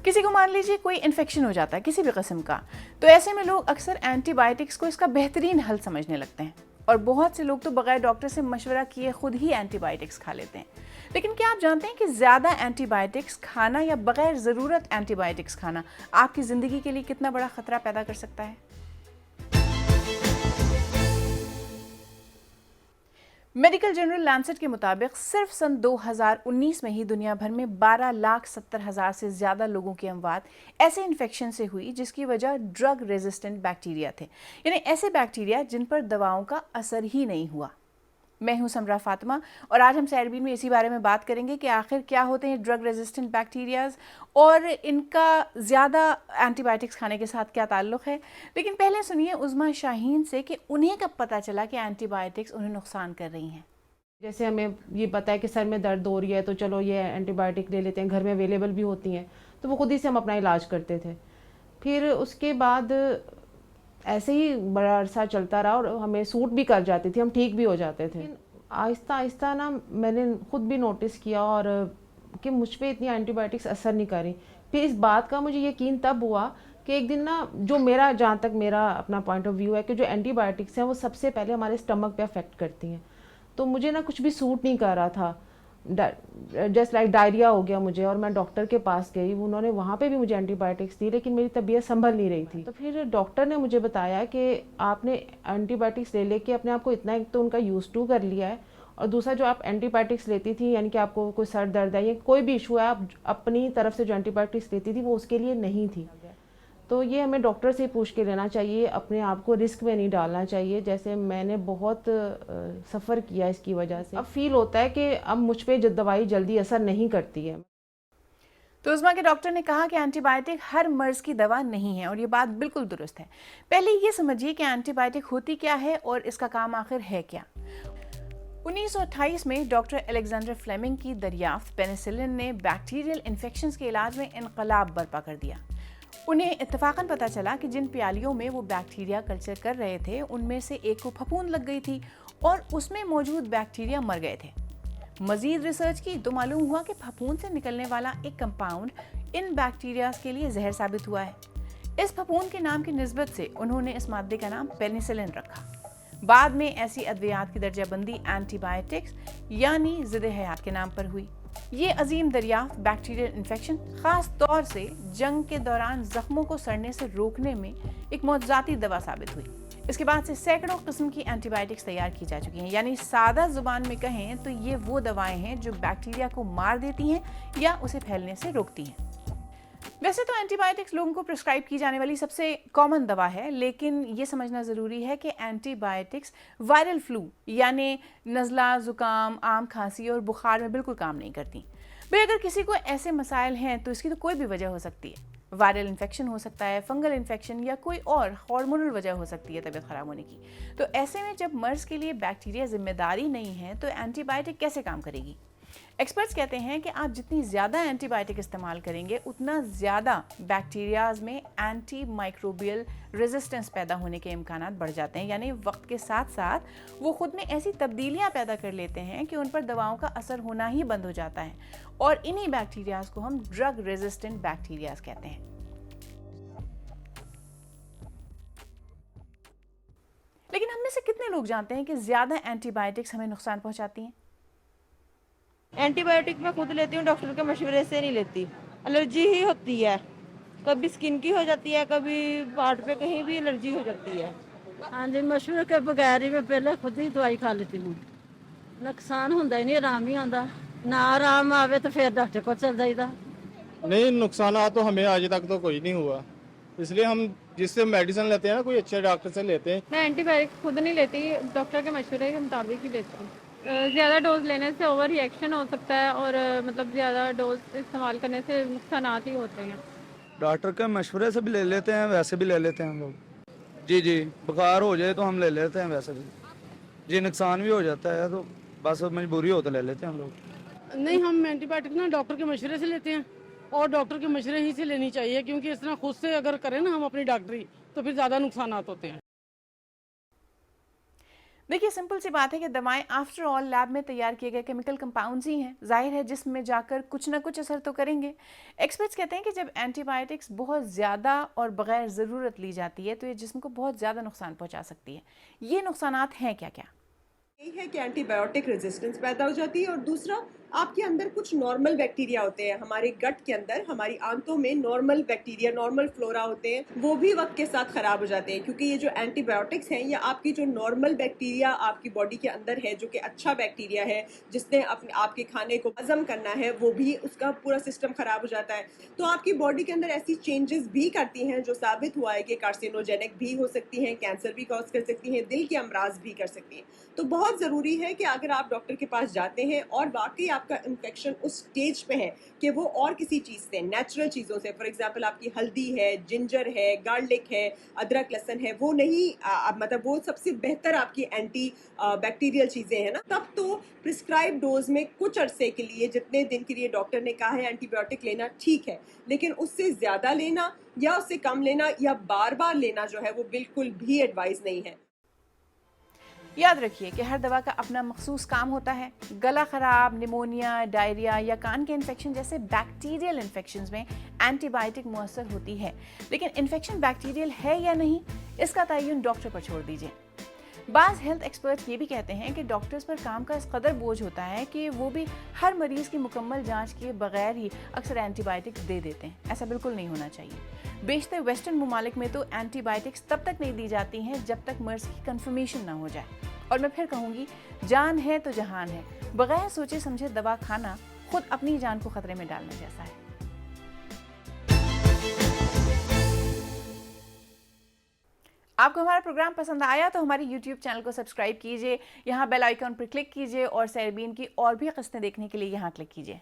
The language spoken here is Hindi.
किसी को मान लीजिए कोई इन्फेक्शन हो जाता है किसी भी किस्म का, तो ऐसे में लोग अक्सर एंटीबायोटिक्स को इसका बेहतरीन हल समझने लगते हैं और बहुत से लोग तो बगैर डॉक्टर से मशवरा किए खुद ही एंटीबायोटिक्स खा लेते हैं। लेकिन क्या आप जानते हैं कि ज़्यादा एंटीबायोटिक्स खाना या बगैर ज़रूरत एंटीबायोटिक्स खाना आपकी ज़िंदगी के लिए कितना बड़ा खतरा पैदा कर सकता है? मेडिकल जर्नल लैंसेट के मुताबिक सिर्फ सन 2019 में ही दुनिया भर में 12,70,000 से ज़्यादा लोगों की अमवात ऐसे इन्फेक्शन से हुई जिसकी वजह ड्रग रेजिस्टेंट बैक्टीरिया थे, यानी ऐसे बैक्टीरिया जिन पर दवाओं का असर ही नहीं हुआ। मैं हूं समरा फातिमा और आज हम सैरबीन में इसी बारे में बात करेंगे कि आखिर क्या होते हैं ड्रग रेजिस्टेंट बैक्टीरियाज और इनका ज़्यादा एंटीबायोटिक्स खाने के साथ क्या ताल्लुक़ है। लेकिन पहले सुनिए उज़मा शाहीन से कि उन्हें कब पता चला कि एंटीबायोटिक्स उन्हें नुकसान कर रही हैं। जैसे हमें ये पता है कि सर में दर्द हो रही है तो चलो ये एंटीबायोटिक ले लेते हैं, घर में अवेलेबल भी होती हैं, तो वो खुद ही से हम अपना इलाज करते थे। फिर उसके बाद ऐसे ही बड़ा अरसा चलता रहा और हमें सूट भी कर जाती थी, हम ठीक भी हो जाते थे। आहिस्ता आहिस्ता ना मैंने खुद भी नोटिस किया और कि मुझ पर इतनी एंटीबायोटिक्स असर नहीं कर रही। फिर इस बात का मुझे यकीन तब हुआ कि एक दिन ना जो मेरा जहाँ तक मेरा अपना पॉइंट ऑफ व्यू है कि जो एंटीबायोटिक्स हैं वो सबसे पहले हमारे स्टमक पे अफेक्ट करती हैं। तो मुझे ना कुछ भी सूट नहीं कर रहा था, जस्ट लाइक डायरिया हो गया मुझे, और मैं डॉक्टर के पास गई, उन्होंने वहाँ पे भी मुझे एंटीबायोटिक्स दी लेकिन मेरी तबीयत संभल नहीं रही थी। तो फिर डॉक्टर ने मुझे बताया कि आपने एंटीबायोटिक्स ले लेके अपने आप को इतना एक तो उनका यूज टू कर लिया है, और दूसरा जो आप एंटीबायोटिक्स लेती थी यानी कि आपको कोई सर दर्द है या कोई भी इशू है, आप अपनी तरफ से जो एंटीबायोटिक्स लेती थी वो उसके लिए नहीं थी। तो ये हमें डॉक्टर से पूछ के लेना चाहिए, अपने आप को रिस्क में नहीं डालना चाहिए। जैसे मैंने बहुत सफ़र किया इसकी वजह से, अब फील होता है कि अब मुझ पे दवाई जल्दी असर नहीं करती है। तो उज़मा के डॉक्टर ने कहा कि एंटीबायोटिक हर मर्ज़ की दवा नहीं है और ये बात बिल्कुल दुरुस्त है। पहले ये समझिए कि एंटीबायोटिक होती क्या है और इसका काम आखिर है क्या। 1928 में डॉक्टर अलेक्जेंडर फ्लेमिंग की दरियाफ्त पेनिसिलिन ने बैक्टीरियल इन्फेक्शंस के इलाज में इनकलाब बर्पा कर दिया। उन्हें इत्तफाकन पता चला कि जिन प्यालियों में वो बैक्टीरिया कल्चर कर रहे थे उनमें से एक को फफूंद लग गई थी और उसमें मौजूद बैक्टीरिया मर गए थे। मजीद रिसर्च की तो मालूम हुआ कि फफूंद से निकलने वाला एक कंपाउंड इन बैक्टीरिया के लिए जहर साबित हुआ है। इस फफूंद के नाम की निस्बत से उन्होंने इस मादे का नाम पेनिसिलिन रखा। बाद में ऐसी अद्वियात की दर्जाबंदी एंटीबायोटिक्स यानी ज़िद-ए हयात के नाम पर हुई। ये अजीम दरियाफ्त बैक्टीरियल इन्फेक्शन खास तौर से जंग के दौरान जख्मों को सड़ने से रोकने में एक मौजूदाती दवा साबित हुई। इसके बाद से सैकड़ों किस्म की एंटीबायोटिक्स तैयार की जा चुकी हैं, यानी सादा जुबान में कहें तो ये वो दवाएं हैं जो बैक्टीरिया को मार देती हैं या उसे फैलने से रोकती हैं। वैसे तो एंटीबायोटिक्स लोगों को प्रिस्क्राइब की जाने वाली सबसे कॉमन दवा है, लेकिन ये समझना ज़रूरी है कि एंटीबायोटिक्स वायरल फ्लू यानी नज़ला, ज़ुकाम, आम खांसी और बुखार में बिल्कुल काम नहीं करती। भाई अगर किसी को ऐसे मसाइल हैं तो इसकी तो कोई भी वजह हो सकती है। वायरल इन्फेक्शन हो सकता है, फंगल इन्फेक्शन या कोई और हार्मोनल वजह हो सकती है तबीयत ख़राब होने की। तो ऐसे में जब मर्ज़ के लिए बैक्टीरिया जिम्मेदारी नहीं है तो एंटीबायोटिक कैसे काम करेगी? एक्सपर्ट्स कहते हैं कि आप जितनी ज़्यादा एंटीबायोटिक इस्तेमाल करेंगे उतना ज़्यादा बैक्टीरियाज में एंटी माइक्रोबियल रेजिस्टेंस पैदा होने के इम्कानात बढ़ जाते हैं, यानी वक्त के साथ साथ वो खुद में ऐसी तब्दीलियां पैदा कर लेते हैं कि उन पर दवाओं का असर होना ही बंद हो जाता है, और इन्हीं बैक्टीरियाज को हम ड्रग रेजिस्टेंट बैक्टीरियाज कहते हैं। लेकिन हम में से कितने लोग जानते हैं कि ज़्यादा एंटीबायोटिक्स हमें नुकसान पहुंचाती हैं? एंटीबायोटिक मैं खुद लेती हूँ, डॉक्टर के मशवरे से नहीं लेती। एलर्जी ही होती है, कभी स्किन की हो जाती है, कभी पार्ट पे कहीं भी एलर्जी हो जाती है। हाँ जी, मशवरे के बगैर ही मैं पहले खुद ही दवाई खा लेती हूँ। नुकसान होता ही नहीं, आराम ही आता। ना आराम आवे तो फिर डॉक्टर को चल जाइदा। नहीं, नुकसान तो हमें आज तक तो कोई नहीं हुआ, इसलिए हम जिससे मेडिसिन लेते हैं ना कोई अच्छे डॉक्टर से लेते हैं। मैं एंटीबायोटिक खुद नहीं लेती, डॉक्टर के मशवरे के मुताबिक ही लेती हूँ। ज़्यादा डोज लेने से ओवर रिएक्शन हो सकता है और मतलब ज़्यादा डोज इस्तेमाल करने से नुकसान ही होते हैं। डॉक्टर के मशवरे से भी ले लेते हैं, वैसे भी ले लेते हैं हम लोग। जी जी, बुखार हो जाए तो हम ले लेते हैं, वैसे भी जी नुकसान भी हो जाता है तो बस मजबूरी हो तो ले लेते हैं हम लोग। नहीं, हम एंटीबायोटिक ना डॉक्टर के मशवरे से लेते हैं और डॉक्टर के मशवरे ही से लेनी चाहिए, क्योंकि इस तरह खुद से अगर करें ना हम अपनी डॉक्टरी तो फिर ज़्यादा नुकसान होते हैं। देखिए सिंपल सी बात है कि दवाएं आफ्टर ऑल लैब में तैयार किए गए केमिकल कंपाउंड्स ही हैं, जाहिर है जिस्म में जाकर कुछ ना कुछ असर तो करेंगे। एक्सपर्ट्स कहते हैं कि जब एंटीबायोटिक्स बहुत ज़्यादा और बगैर ज़रूरत ली जाती है तो ये जिस्म को बहुत ज़्यादा नुकसान पहुंचा सकती है। ये नुकसानात हैं क्या क्या? यही है कि एंटीबायोटिक रेजिस्टेंस पैदा हो जाती है, और दूसरा आपके अंदर कुछ नॉर्मल बैक्टीरिया होते हैं, हमारे गट के अंदर हमारी आंतों में नॉर्मल बैक्टीरिया, नॉर्मल फ्लोरा होते हैं, वो भी वक्त के साथ खराब हो जाते हैं, क्योंकि ये जो एंटीबायोटिक्स हैं ये आपकी जो नॉर्मल बैक्टीरिया आपकी बॉडी के अंदर है, जो कि अच्छा बैक्टीरिया है जिसने अपने आपके खाने को हजम करना है, वो भी उसका पूरा सिस्टम खराब हो जाता है। तो आपकी बॉडी के अंदर ऐसी चेंजेस भी करती हैं जो साबित हुआ है कि कार्सिनोजेनिक भी हो सकती हैं, कैंसर भी कॉज कर सकती हैं, दिल के अमराज भी कर सकती हैं। तो बहुत ज़रूरी है कि अगर आप डॉक्टर के पास जाते हैं और वाकई आपका इन्फेक्शन उस स्टेज पे है कि वो और किसी चीज़ से, नेचुरल चीज़ों से, फॉर एग्जांपल आपकी हल्दी है, जिंजर है, गार्लिक है, अदरक लहसुन है, वो नहीं मतलब वो सबसे बेहतर आपकी एंटी बैक्टीरियल चीज़ें हैं ना, तब तो प्रिस्क्राइब डोज में कुछ अरसे के लिए, जितने दिन के लिए डॉक्टर ने कहा है एंटीबायोटिक लेना ठीक है, लेकिन उससे ज़्यादा लेना या उससे कम लेना या बार बार लेना जो है वो बिल्कुल भी एडवाइस नहीं है। याद रखिए कि हर दवा का अपना मखसूस काम होता है। गला खराब, निमोनिया, डायरिया या कान के इन्फेक्शन जैसे बैक्टीरियल इन्फेक्शंस में एंटीबायोटिक मुअस्सर होती है, लेकिन इन्फेक्शन बैक्टीरियल है या नहीं इसका तयन डॉक्टर पर छोड़ दीजिए। बाज़ हेल्थ एक्सपर्ट्स ये भी कहते हैं कि डॉक्टर्स पर काम का इस कदर बोझ होता है कि वो भी हर मरीज की मुकम्मल जांच किए बगैर ही अक्सर एंटीबायोटिक्स दे देते हैं। ऐसा बिल्कुल नहीं होना चाहिए। बेशतर वेस्टर्न ममालिक में तो एंटीबायोटिक्स तब तक नहीं दी जाती हैं जब तक मर्ज की कन्फर्मेशन ना हो जाए। और मैं फिर कहूँगी, जान है तो जहान है। बगैर सोचे समझे दवा खाना खुद अपनी जान को खतरे में डालने जैसा है। आपको हमारा प्रोग्राम पसंद आया तो हमारे YouTube चैनल को सब्सक्राइब कीजिए, यहाँ बेल आइकन पर क्लिक कीजिए और सैरबीन की और भी किस्तें देखने के लिए यहाँ क्लिक कीजिए।